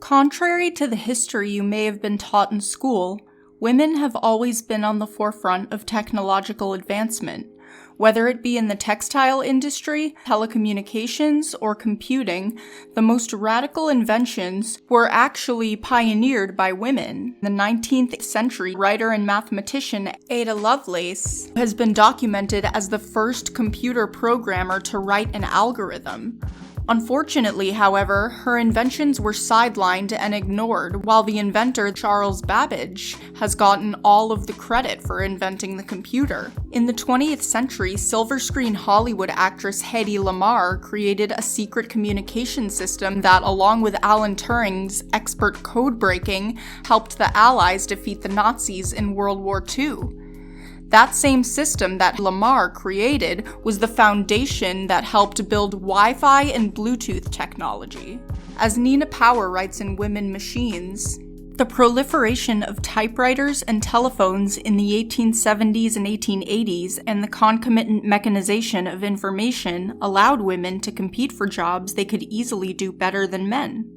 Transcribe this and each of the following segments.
Contrary to the history you may have been taught in school, women have always been on the forefront of technological advancement. Whether it be in the textile industry, telecommunications, or computing, the most radical inventions were actually pioneered by women. The 19th century writer and mathematician Ada Lovelace has been documented as the first computer programmer to write an algorithm. Unfortunately, however, her inventions were sidelined and ignored, while the inventor Charles Babbage has gotten all of the credit for inventing the computer. In the 20th century, silver screen Hollywood actress Hedy Lamarr created a secret communication system that, along with Alan Turing's expert code breaking, helped the Allies defeat the Nazis in World War II. That same system that Lamarr created was the foundation that helped build Wi-Fi and Bluetooth technology. As Nina Power writes in Women Machines, the proliferation of typewriters and telephones in the 1870s and 1880s and the concomitant mechanization of information allowed women to compete for jobs they could easily do better than men.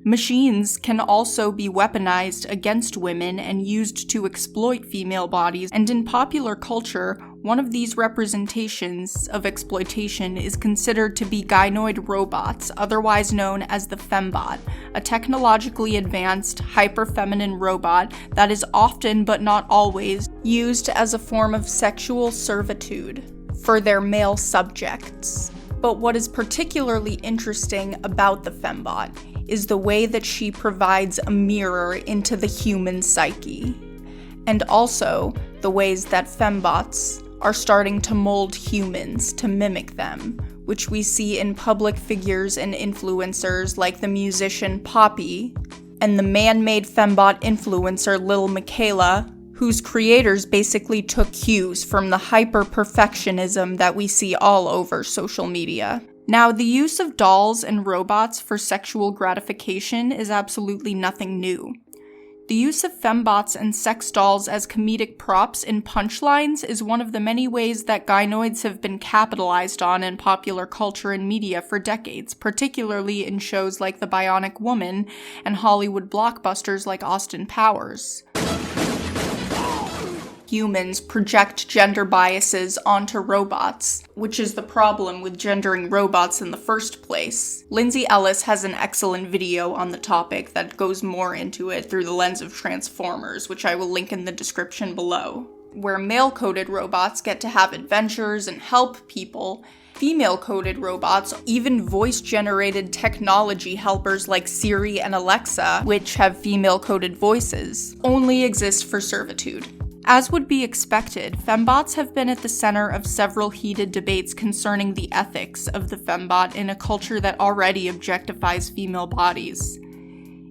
Machines can also be weaponized against women and used to exploit female bodies, and in popular culture, one of these representations of exploitation is considered to be gynoid robots, otherwise known as the Fembot, a technologically advanced, hyper-feminine robot that is often, but not always, used as a form of sexual servitude for their male subjects. But what is particularly interesting about the Fembot is the way that she provides a mirror into the human psyche, and also the ways that fembots are starting to mold humans to mimic them, which we see in public figures and influencers like the musician Poppy and the man-made fembot influencer Lil Miquela, whose creators basically took cues from the hyper-perfectionism that we see all over social media. Now, the use of dolls and robots for sexual gratification is absolutely nothing new. The use of fembots and sex dolls as comedic props in punchlines is one of the many ways that gynoids have been capitalized on in popular culture and media for decades, particularly in shows like The Bionic Woman and Hollywood blockbusters like Austin Powers. Humans project gender biases onto robots, which is the problem with gendering robots in the first place. Lindsay Ellis has an excellent video on the topic that goes more into it through the lens of Transformers, which I will link in the description below. Where male-coded robots get to have adventures and help people, female-coded robots, even voice-generated technology helpers like Siri and Alexa, which have female-coded voices, only exist for servitude. As would be expected, fembots have been at the center of several heated debates concerning the ethics of the fembot in a culture that already objectifies female bodies.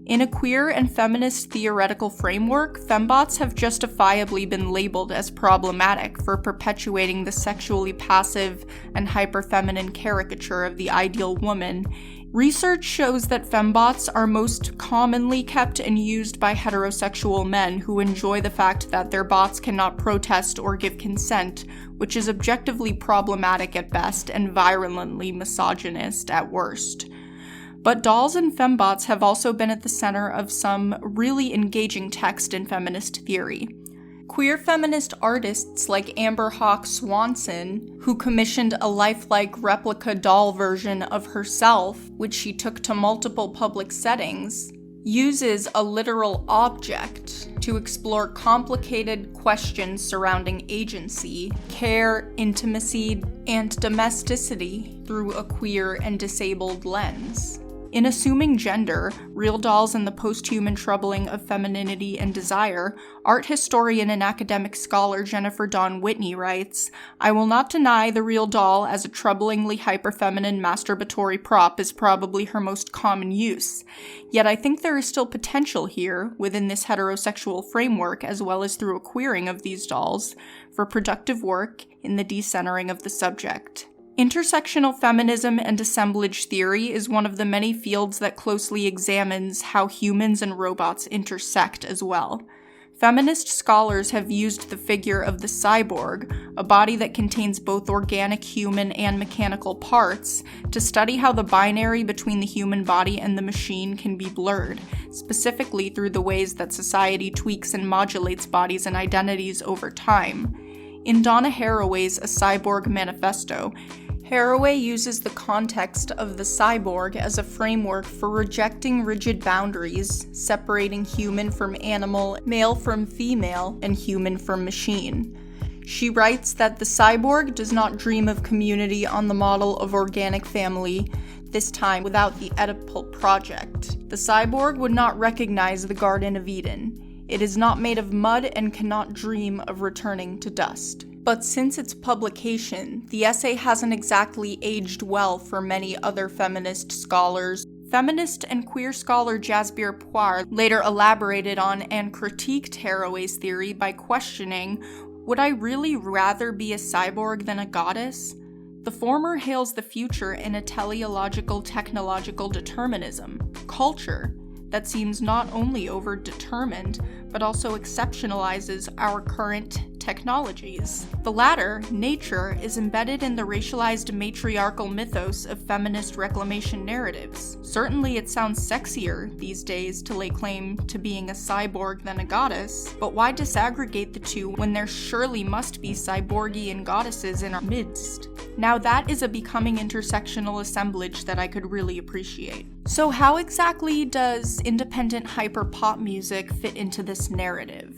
In a queer and feminist theoretical framework, fembots have justifiably been labeled as problematic for perpetuating the sexually passive and hyperfeminine caricature of the ideal woman. Research shows that fembots are most commonly kept and used by heterosexual men who enjoy the fact that their bots cannot protest or give consent, which is objectively problematic at best and virulently misogynist at worst. But dolls and fembots have also been at the center of some really engaging text in feminist theory. Queer feminist artists like Amber Hawk Swanson, who commissioned a lifelike replica doll version of herself, which she took to multiple public settings, uses a literal object to explore complicated questions surrounding agency, care, intimacy, and domesticity through a queer and disabled lens. In Assuming Gender, Real Dolls and the Posthuman Troubling of Femininity and Desire, art historian and academic scholar Jennifer Dawn Whitney writes, "I will not deny the real doll as a troublingly hyperfeminine masturbatory prop is probably her most common use. Yet I think there is still potential here, within this heterosexual framework as well as through a queering of these dolls, for productive work in the decentering of the subject." Intersectional feminism and assemblage theory is one of the many fields that closely examines how humans and robots intersect as well. Feminist scholars have used the figure of the cyborg, a body that contains both organic human and mechanical parts, to study how the binary between the human body and the machine can be blurred, specifically through the ways that society tweaks and modulates bodies and identities over time. In Donna Haraway's A Cyborg Manifesto, Haraway uses the context of the cyborg as a framework for rejecting rigid boundaries, separating human from animal, male from female, and human from machine. She writes that the cyborg does not dream of community on the model of organic family, this time without the Oedipal project. The cyborg would not recognize the Garden of Eden. It is not made of mud and cannot dream of returning to dust. But since its publication, the essay hasn't exactly aged well for many other feminist scholars. Feminist and queer scholar Jasbir Puar later elaborated on and critiqued Haraway's theory by questioning, would I really rather be a cyborg than a goddess? The former hails the future in a teleological technological determinism, culture, that seems not only over-determined, but also exceptionalizes our current technologies. The latter, nature, is embedded in the racialized matriarchal mythos of feminist reclamation narratives. Certainly it sounds sexier these days to lay claim to being a cyborg than a goddess, but why disaggregate the two when there surely must be cyborgian goddesses in our midst? Now that is a becoming intersectional assemblage that I could really appreciate. So how exactly does independent hyperpop music fit into this narrative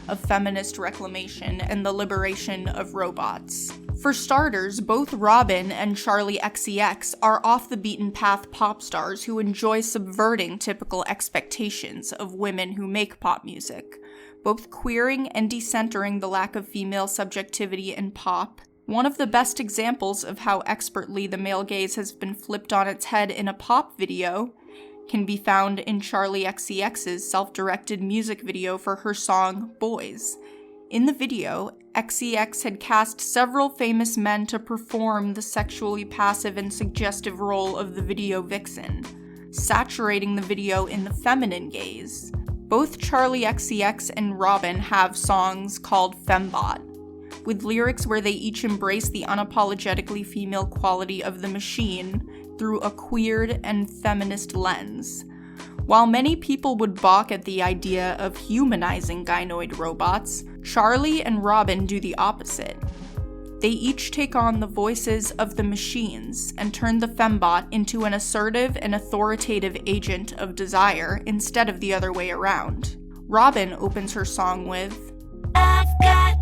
of feminist reclamation and the liberation of robots? For starters, both Robyn and Charli XCX are off-the-beaten-path pop stars who enjoy subverting typical expectations of women who make pop music, both queering and decentering the lack of female subjectivity in pop. One of the best examples of how expertly the male gaze has been flipped on its head in a pop video can be found in Charli XCX's self-directed music video for her song Boys. In the video, XCX had cast several famous men to perform the sexually passive and suggestive role of the video vixen, saturating the video in the feminine gaze. Both Charli XCX and Robyn have songs called Fembot, with lyrics where they each embrace the unapologetically female quality of the machine through a queered and feminist lens. While many people would balk at the idea of humanizing gynoid robots, Charli and Robyn do the opposite. They each take on the voices of the machines and turn the Fembot into an assertive and authoritative agent of desire instead of the other way around. Robyn opens her song with, I've got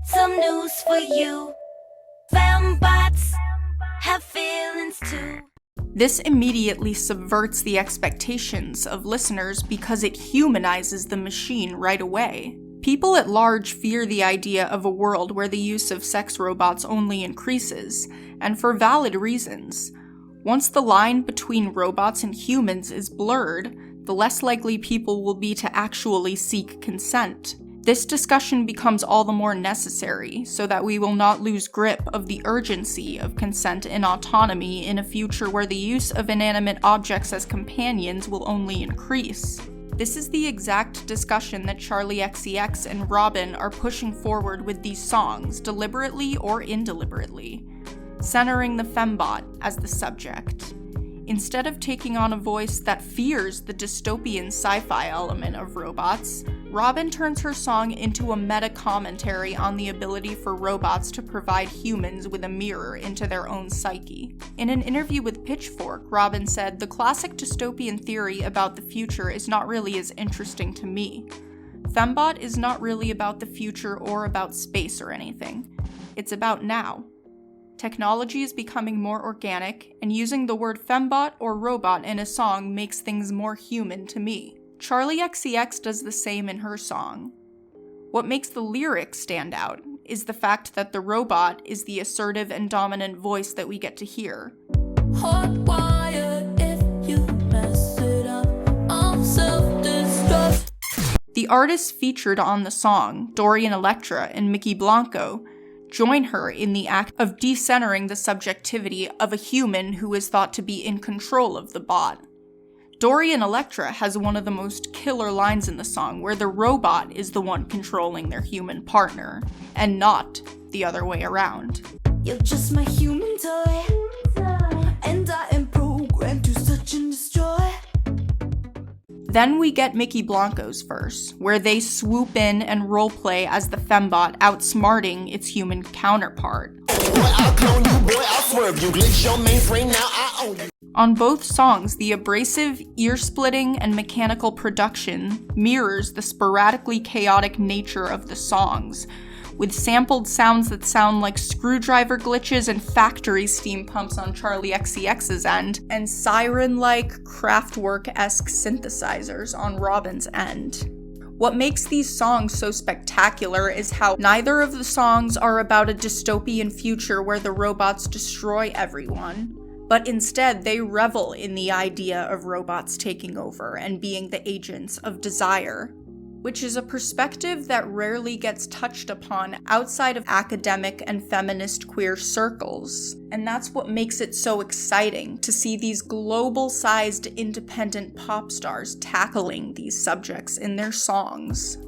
some news for you. Fembots have feelings too. This immediately subverts the expectations of listeners because it humanizes the machine right away. People at large fear the idea of a world where the use of sex robots only increases, and for valid reasons. Once the line between robots and humans is blurred, the less likely people will be to actually seek consent. This discussion becomes all the more necessary so that we will not lose grip of the urgency of consent and autonomy in a future where the use of inanimate objects as companions will only increase. This is the exact discussion that Charli XCX and Robyn are pushing forward with these songs, deliberately or indeliberately, centering the Fembot as the subject. Instead of taking on a voice that fears the dystopian sci-fi element of robots, Robyn turns her song into a meta-commentary on the ability for robots to provide humans with a mirror into their own psyche. In an interview with Pitchfork, Robyn said, "The classic dystopian theory about the future is not really as interesting to me. Fembot is not really about the future or about space or anything. It's about now. Technology is becoming more organic, and using the word fembot or robot in a song makes things more human to me." Charli XCX does the same in her song. What makes the lyrics stand out is the fact that the robot is the assertive and dominant voice that we get to hear. Hot wire if you mess it up, I'm self-destruct. The artists featured on the song, Dorian Electra and Mickey Blanco, join her in the act of decentering the subjectivity of a human who is thought to be in control of the bot. Dorian Electra has one of the most killer lines in the song, where the robot is the one controlling their human partner, and not the other way around. You're just my human toy, and I am programmed to search and destroy. Then we get Mickey Blanco's verse, where they swoop in and roleplay as the Fembot, outsmarting its human counterpart. On both songs, the abrasive, ear-splitting, and mechanical production mirrors the sporadically chaotic nature of the songs, with sampled sounds that sound like screwdriver glitches and factory steam pumps on Charli XCX's end, and siren-like, Kraftwerk-esque synthesizers on Robyn's end. What makes these songs so spectacular is how neither of the songs are about a dystopian future where the robots destroy everyone, but instead they revel in the idea of robots taking over and being the agents of desire, which is a perspective that rarely gets touched upon outside of academic and feminist queer circles. And that's what makes it so exciting to see these global-sized independent pop stars tackling these subjects in their songs.